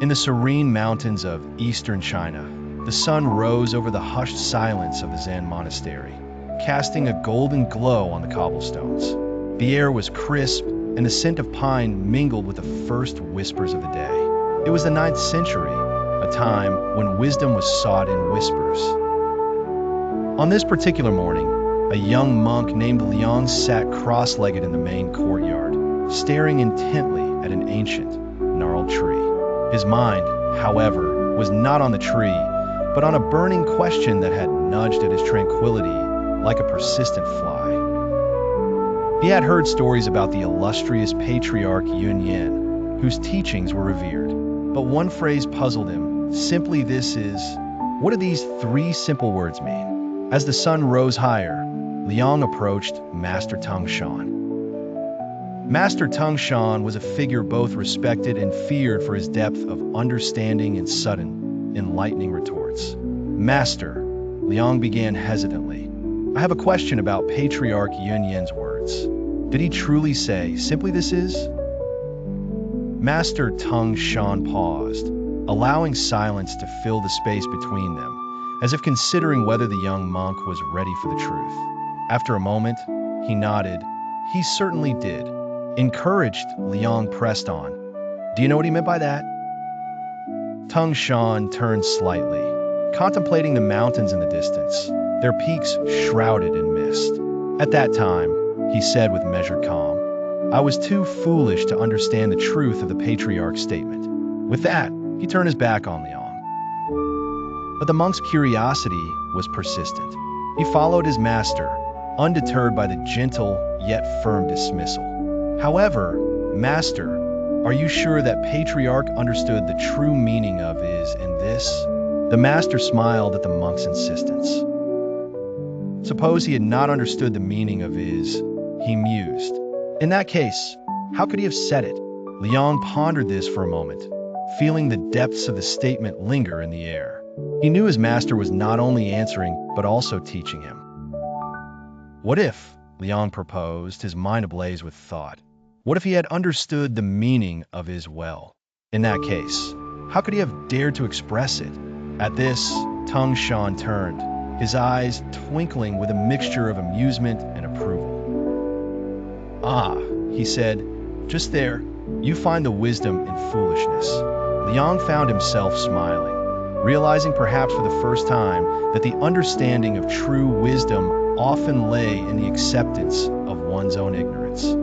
In the serene mountains of eastern China, the sun rose over the hushed silence of the Zen monastery, casting a golden glow on the cobblestones. The air was crisp, and the scent of pine mingled with the first whispers of the day. It was the 9th century, a time when wisdom was sought in whispers. On this particular morning, a young monk named Liang sat cross-legged in the main courtyard, staring intently at an ancient, gnarled tree. His mind, however, was not on the tree, but on a burning question that had nudged at his tranquility like a persistent fly. He had heard stories about the illustrious Patriarch Yun Yen, whose teachings were revered. But one phrase puzzled him. Simply this is, what do these 3 simple words mean? As the sun rose higher, Liang approached Master Tung Shan. Master Tung Shan was a figure both respected and feared for his depth of understanding and sudden, enlightening retorts. Master, Liang began hesitantly, I have a question about Patriarch Yun Yen's words. Did he truly say, simply this is? Master Tung Shan paused, allowing silence to fill the space between them, as if considering whether the young monk was ready for the truth. After a moment, he nodded. He certainly did. Encouraged, Liang pressed on. Do you know what he meant by that? Tung Shan turned slightly, contemplating the mountains in the distance, their peaks shrouded in mist. At that time, he said with measured calm, I was too foolish to understand the truth of the patriarch's statement. With that, he turned his back on Liang. But the monk's curiosity was persistent. He followed his master, undeterred by the gentle yet firm dismissal. However, Master, are you sure that Patriarch understood the true meaning of is in this? The master smiled at the monk's insistence. Suppose he had not understood the meaning of is, he mused. In that case, how could he have said it? Liang pondered this for a moment, feeling the depths of the statement linger in the air. He knew his master was not only answering, but also teaching him. What if, Liang proposed, his mind ablaze with thought, what if he had understood the meaning of his well? In that case, how could he have dared to express it? At this, Tung Shan turned, his eyes twinkling with a mixture of amusement and approval. Ah, he said, just there, you find the wisdom in foolishness. Liang found himself smiling, realizing perhaps for the first time that the understanding of true wisdom often lay in the acceptance of one's own ignorance.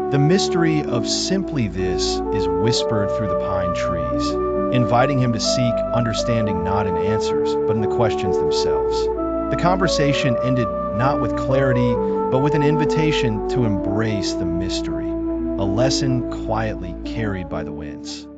The mystery of simply this is whispered through the pine trees, inviting him to seek understanding not in answers, but in the questions themselves. The conversation ended not with clarity, but with an invitation to embrace the mystery, a lesson quietly carried by the winds.